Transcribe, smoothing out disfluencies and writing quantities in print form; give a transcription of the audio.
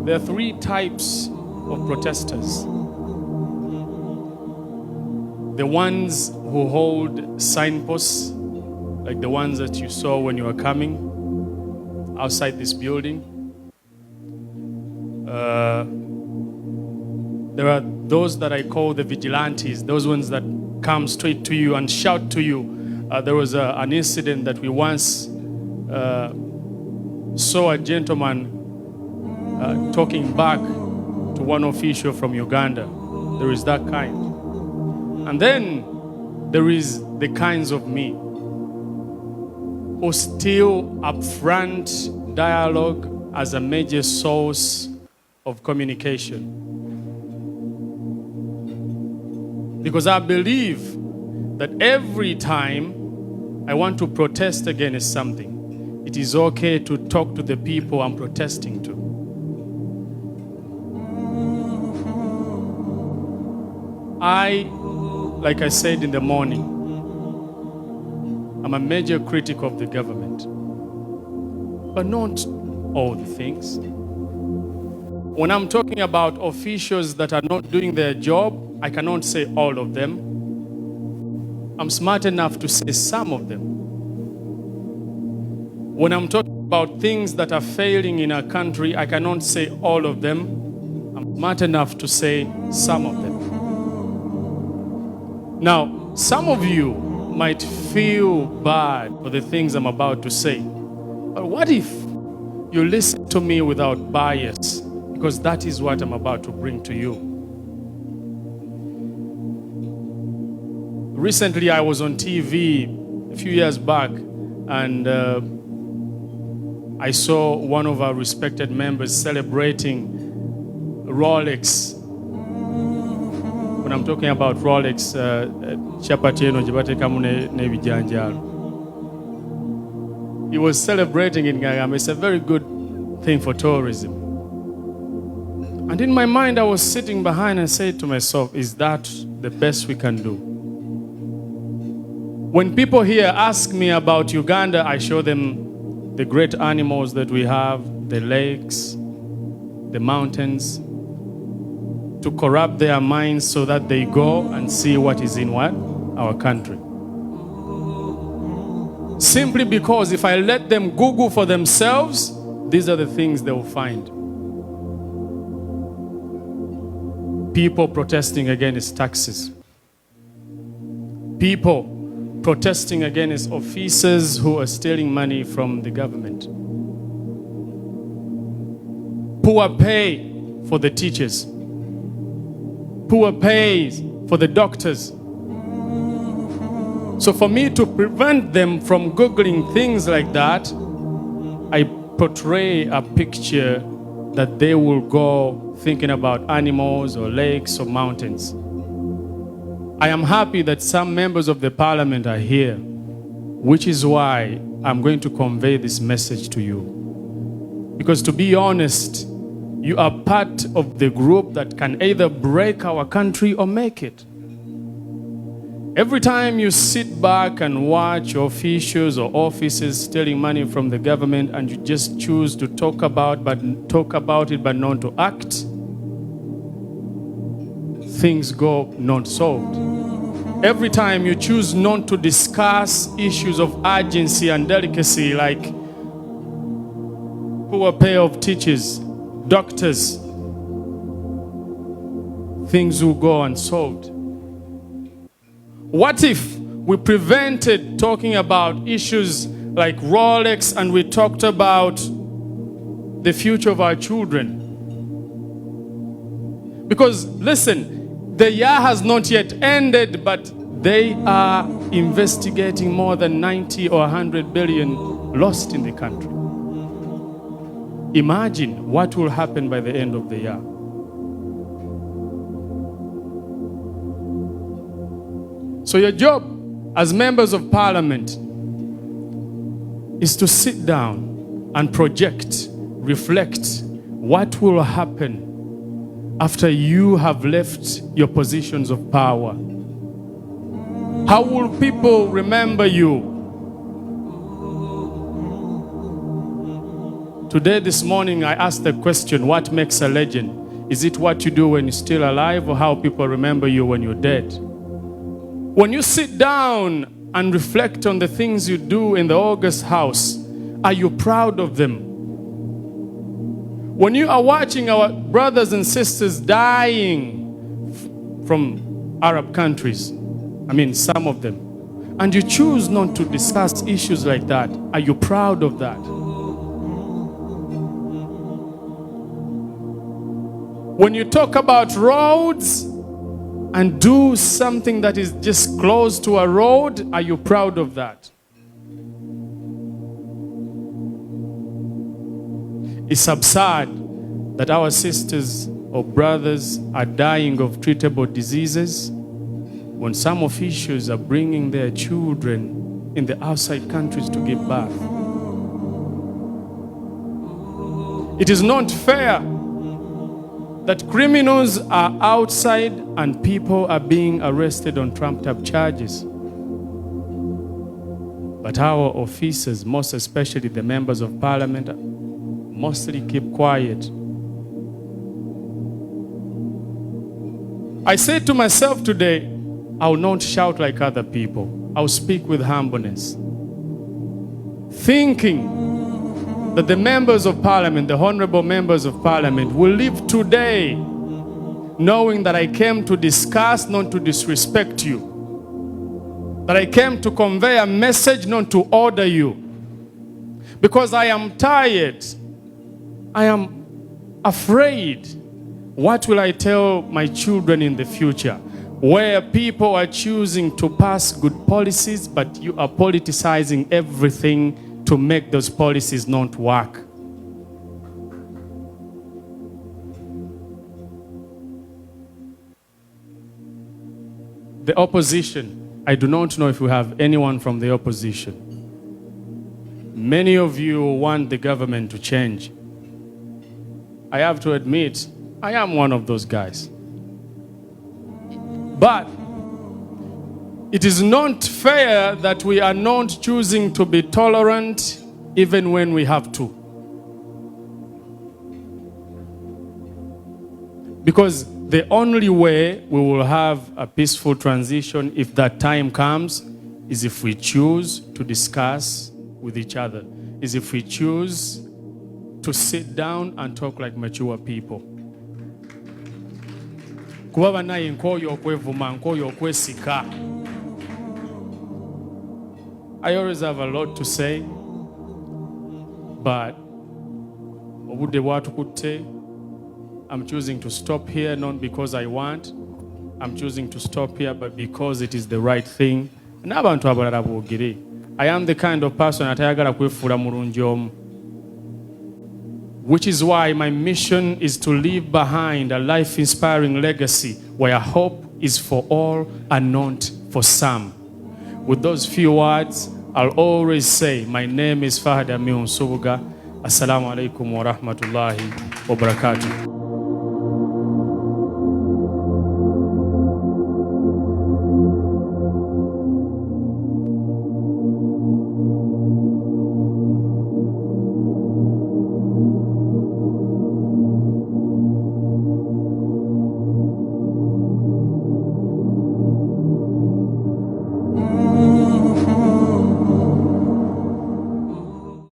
There are three types of protesters. The ones who hold signposts, like the ones that you saw when you were coming outside this building. There are those that I call the vigilantes, those ones that come straight to you and shout to you. There was an incident that we once saw a gentleman talking back to one official from Uganda. There is that kind. And then there is the kinds of me who still upfront dialogue as a major source of communication. Because I believe that every time I want to protest against something, it is okay to talk to the people I'm protesting to. Like I said in the morning, I'm a major critic of the government, but not all the things. When I'm talking about officials that are not doing their job, I cannot say all of them. I'm smart enough to say some of them. When I'm talking about things that are failing in our country, I cannot say all of them. I'm smart enough to say some of them. Now, some of you might feel bad for the things I'm about to say. But what if you listen to me without bias? Because that is what I'm about to bring to you. Recently, I was on TV a few years back, and I saw one of our respected members celebrating Rolex. When I'm talking about Rolex, he was celebrating in Gagam. It's a very good thing for tourism. And in my mind, I was sitting behind and said to myself, is that the best we can do? When people here ask me about Uganda, I show them the great animals that we have, the lakes, the mountains, to corrupt their minds so that they go and see what is in what? Our country. Simply because if I let them Google for themselves, these are the things they will find. People protesting against taxes. People protesting against officers who are stealing money from the government. Poor pay for the teachers. Poor pay for the doctors. So for me to prevent them from Googling things like that, I portray a picture that they will go thinking about animals or lakes or mountains. I am happy that some members of the parliament are here, which is why I'm going to convey this message to you. Because to be honest, you are part of the group that can either break our country or make it. Every time you sit back and watch officials or officers stealing money from the government and you just choose to talk about it but not to act, things go not solved. Every time you choose not to discuss issues of urgency and delicacy like poor pay of teachers, doctors, things will go unsolved. What if we prevented talking about issues like Rolex and we talked about the future of our children? Because listen, the year has not yet ended, but they are investigating more than 90 or 100 billion lost in the country. Imagine what will happen by the end of the year. So your job as members of parliament is to sit down and project, reflect what will happen after you have left your positions of power. How will people remember you? Today, this morning, I asked the question, what makes a legend? Is it what you do when you're still alive or how people remember you when you're dead? When you sit down and reflect on the things you do in the August house, are you proud of them? When you are watching our brothers and sisters dying from Arab countries, some of them, and you choose not to discuss issues like that, are you proud of that? When you talk about roads and do something that is just close to a road, are you proud of that? It's absurd that our sisters or brothers are dying of treatable diseases when some officials are bringing their children in the outside countries to give birth. It is not fair that criminals are outside and people are being arrested on trumped-up charges. But our officers, most especially the members of parliament, mostly keep quiet. I say to myself today, I will not shout like other people. I will speak with humbleness, thinking that the members of parliament, the honorable members of parliament, will live today knowing that I came to discuss, not to disrespect you. That I came to convey a message, not to order you. Because I am tired. I am afraid. What will I tell my children in the future? Where people are choosing to pass good policies, but you are politicizing everything to make those policies not work. The opposition, I do not know if we have anyone from the opposition. Many of you want the government to change. I have to admit, I am one of those guys. But it is not fair that we are not choosing to be tolerant even when we have to. Because the only way we will have a peaceful transition, if that time comes, is if we choose to discuss with each other, is if we choose to sit down and talk like mature people. Kuba naye nkoyo okwevuma, nkoyo okwesika. I always have a lot to say, but obudde bwatukutte, I'm choosing to stop here, not because I want. I'm choosing to stop here, but because it is the right thing. N'abantu abalala boogere. I am the kind of person atayagala kwefuula mulungi omu. Which is why my mission is to leave behind a life-inspiring legacy where hope is for all and not for some. With those few words, I'll always say, my name is Fahad Amin Nsubuga. Assalamu alaikum wa rahmatullahi wa barakatuh.